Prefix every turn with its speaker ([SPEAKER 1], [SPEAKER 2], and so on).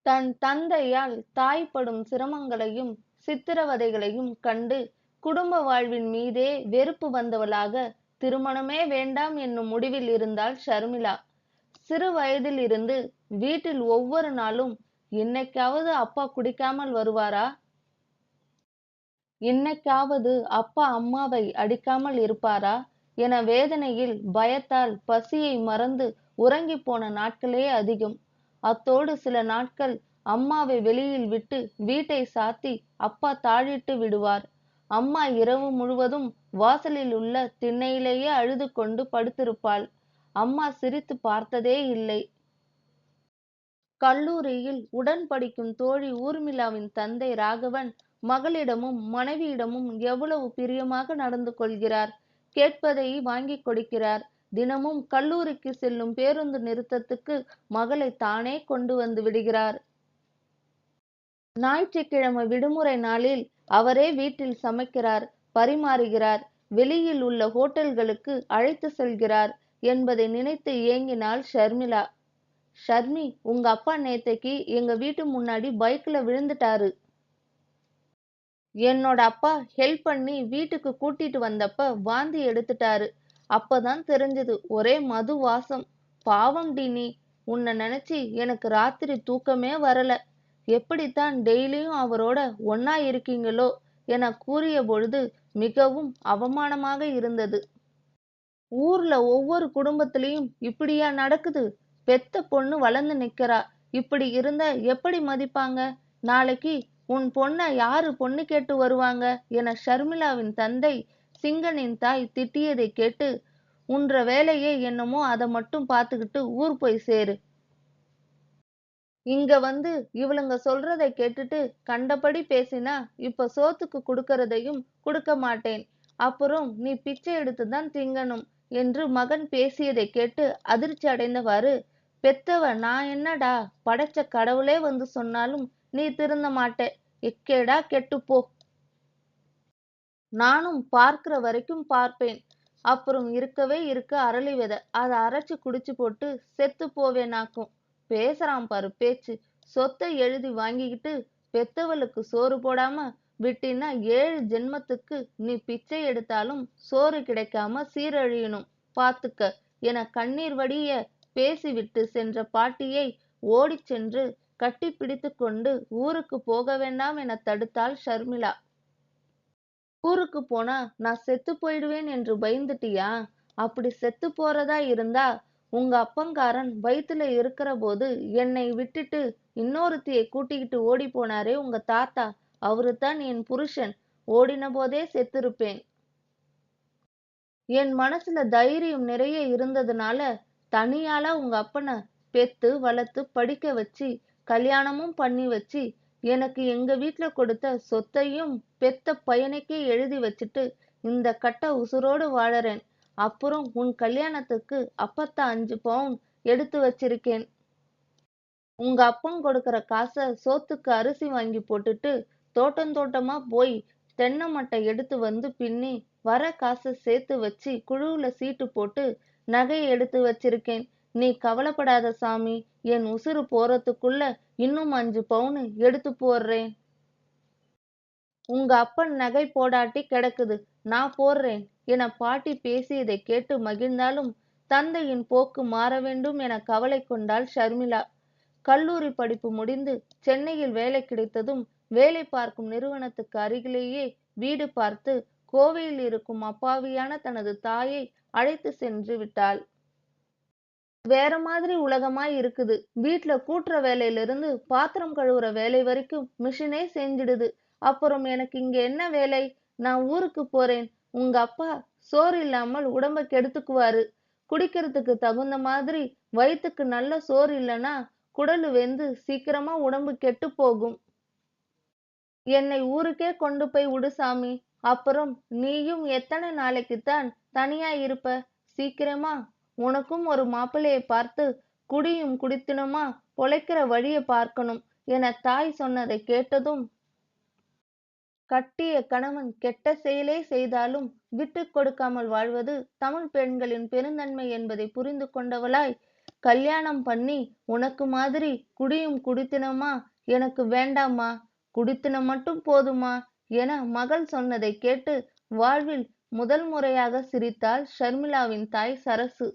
[SPEAKER 1] தன் தந்தையால் தாய் படும் சிரமங்களையும் சித்திரவதைகளையும் கண்டு குடும்ப வாழ்வின் மீதே வெறுப்பு வந்தவளாக திருமணமே வேண்டாம் என்னும் முடிவில் இருந்தாள் ஷர்மிளா. சிறு வயதில் இருந்து வீட்டில் ஒவ்வொரு நாளும் இன்னைக்காவது அப்பா குடிக்காமல் வருவாரா, இன்னைக்காவது அப்பா அம்மாவை அடிக்காமல் இருப்பாரா என வேதனையில் பயத்தால் பசியை மறந்து உறங்கிப் போன நாட்களே அதிகம். அத்தோடு சில நாட்கள் அம்மாவை வெளியில் விட்டு வீட்டை சாத்தி அப்பா தாழிட்டு விடுவார். அம்மா இரவு முழுவதும் வாசலில் உள்ள திண்ணையிலேயே அழுது கொண்டு படுத்திருப்பாள். அம்மா சிரித்து பார்த்ததே இல்லை. கல்லூரியில் உடன் படிக்கும் தோழி ஊர்மிளாவின் தந்தை ராகவன் மகளிடமும் மனைவியிடமும் எவ்வளவு பிரியமாக நடந்து கொள்கிறார். கேட்பதை வாங்கிக் கொடுக்கிறார். தினமும் கல்லூரிக்கு செல்லும் பேருந்து நிறுத்தத்துக்கு மகளை தானே கொண்டு வந்து விடுகிறார். ஞாயிற்றுக்கிழமை விடுமுறை நாளில் அவரே வீட்டில் சமைக்கிறார், பரிமாறுகிறார், வெளியில் உள்ள ஹோட்டல்களுக்கு அழைத்து செல்கிறார் என்பதை நினைத்து ஏங்கினாள் ஷர்மிளா. ஷர்மி, உங்க அப்பா நேத்தைக்கு எங்க வீட்டு முன்னாடி பைக்ல விழுந்துட்டாரு. என்னோட அப்பா ஹெல்ப் பண்ணி வீட்டுக்கு கூட்டிட்டு வந்தப்ப வாந்தி எடுத்துட்டாரு. அப்பதான் தெரிஞ்சது ஒரே மது வாசம். பாவம் டி நீ. உன்னை நினைச்சு எனக்கு ராத்திரி தூக்கமே வரல. எப்படித்தான் டெய்லியும் அவரோட ஒண்ணா இருக்கீங்களோ என கூறிய பொழுது மிகவும் அவமானமாக இருந்தது. ஊர்ல ஒவ்வொரு குடும்பத்திலயும் இப்படியா நடக்குது? பெத்த பொண்ணு வளர்ந்து நிக்கிறா. இப்படி இருந்தா எப்படி மதிப்பாங்க? நாளைக்கு உன் பொண்ண யாரு பொண்ணு கேட்டு வருவாங்க என ஷர்மிளாவின் தந்தை சிங்கனின் தாய் திட்டியதை கேட்டு, உன்ற வேலையே என்னமோ அதை மட்டும் பார்த்துக்கிட்டு ஊர் போய் சேரு. இங்க வந்து இவளுங்க சொல்றதை கேட்டுட்டு கண்டபடி பேசினா இப்ப சோத்துக்கு குடுக்கறதையும் குடுக்க மாட்டேன். அப்புறம் நீ பிச்சை எடுத்துதான் திங்கணும் என்று மகன் பேசியதை கேட்டு அதிர்ச்சி அடைந்தவாறு, பெத்தவ நான் என்னடா, படைச்ச கடவுளே வந்து சொன்னாலும் நீ திருந்த மாட்டே. எக்கேடா கெட்டுப்போ. நானும் பார்க்கிற வரைக்கும் பார்ப்பேன். அப்புறம் இருக்கவே இருக்க அரளி விதை. அதை அரைச்சு குடிச்சு போட்டு செத்து போவேனாக்கும். பேசுறான் பாரு பேச்சு. சொத்தை எழுதி வாங்கிக்கிட்டு பெத்தவளுக்கு சோறு போடாம விட்டினா 7 ஜென்மத்துக்கு நீ பிச்சை எடுத்தாலும் சோறு கிடைக்காம சீரழியணும் பாத்துக்க என கண்ணீர் வடிய பேசிவிட்டு சென்ற பாட்டியை ஓடிச் சென்று கட்டி பிடித்து கொண்டு ஊருக்கு போக வேண்டாம் என தடுத்தாள் ஷர்மிளா. ஊருக்கு போனா நான் செத்து போயிடுவேன் என்று பயந்துட்டியா? அப்படி செத்து போறதா இருந்தா உங்க அப்பங்காரன் வயித்துல இருக்கிற போது என்னை விட்டுட்டு இன்னொருத்தியை கூட்டிக்கிட்டு ஓடி போனாரே உங்க தாத்தா, அவருதான் என் புருஷன். ஓடின போதே செத்திருப்பேன். என் மனசுல தைரியம் நிறைய இருந்ததுனால தனியாளா உங்க அப்பனை பெத்து வளர்த்து படிக்க வச்சு கல்யாணமும் பண்ணி வச்சு எனக்கு எங்க வீட்டுல கொடுத்த சொத்தையும் பெத்த பையனுக்கே எழுதி வச்சுட்டு இந்த கட்ட உசுரோடு வாழறேன். அப்புறம் உன் கல்யாணத்துக்கு அப்பத்தா 5 பவுன் எடுத்து வச்சிருக்கேன். உங்க அப்பன் கொடுக்கற காசை சோத்துக்கு அரிசி வாங்கி போட்டுட்டு தோட்டம் தோட்டமா போய் தென்னை மட்டை எடுத்து வந்து பின்னி வர காசை சேர்த்து வச்சு குழுவுல சீட்டு போட்டு நகையை எடுத்து வச்சிருக்கேன். நீ கவலைப்படாத சாமி. என் உசுறு போறதுக்குள்ள இன்னும் 5 பவுன் எடுத்து போடுறேன். உங்க அப்பன் நகை போடாட்டி கிடக்குது, நான் போடுறேன் என பாட்டி பேசியதை கேட்டு மகிழ்ந்தாலும் தந்தையின் போக்கு மாற வேண்டும் என கவலை கொண்டாள் ஷர்மிளா. கல்லூரி படிப்பு முடிந்து சென்னையில் வேலை கிடைத்ததும் வேலை பார்க்கும் நிறுவனத்துக்கு அருகிலேயே வீடு பார்த்து கோவையில் இருக்கும் அப்பாவியான தனது தாயை அழைத்து சென்று விட்டாள். வேற மாதிரி உலகமாய் இருக்குது. வீட்ல கூட்டுற வேலையில இருந்து பாத்திரம் கழுவுற வேலை வரைக்கும் மிஷினே செஞ்சிடுது. அப்புறம் எனக்கு இங்க என்ன வேலை? நான் ஊருக்கு போறேன். உங்க அப்பா சோறு இல்லாமல் உடம்ப கெடுத்துக்குவாரு. குடிக்கிறதுக்கு தகுந்த மாதிரி வயித்துக்கு நல்ல சோறு இல்லைன்னா குடலு வெந்து சீக்கிரமா உடம்பு கெட்டு போகும். என்னை ஊருக்கே கொண்டு போய் விடு சாமி. அப்புறம் நீயும் எத்தனை நாளைக்குத்தான் தனியா இருப்ப? சீக்கிரமா உனக்கும் ஒரு மாப்பிள்ளையை பார்த்து குடியும் குடித்தனமா பொழைக்கிற வழியை பார்க்கணும் என தாய் சொன்னதை கேட்டதும், கட்டிய கணவன் கெட்ட செயலே செய்தாலும் விட்டு கொடுக்காமல் வாழ்வது தமிழ் பெண்களின் பெருந்தன்மை என்பதை புரிந்து கொண்டவளாய் கல்யாணம் பண்ணி உனக்கு மாதிரி குடியும் குடித்தனமா எனக்கு வேண்டாம்மா, குடித்தனம் மட்டும் போதுமா என மகள் சொன்னதை கேட்டு வாழ்வில் முதல் முறையாக சிரித்தாள் ஷர்மிளாவின் தாய் சரசு.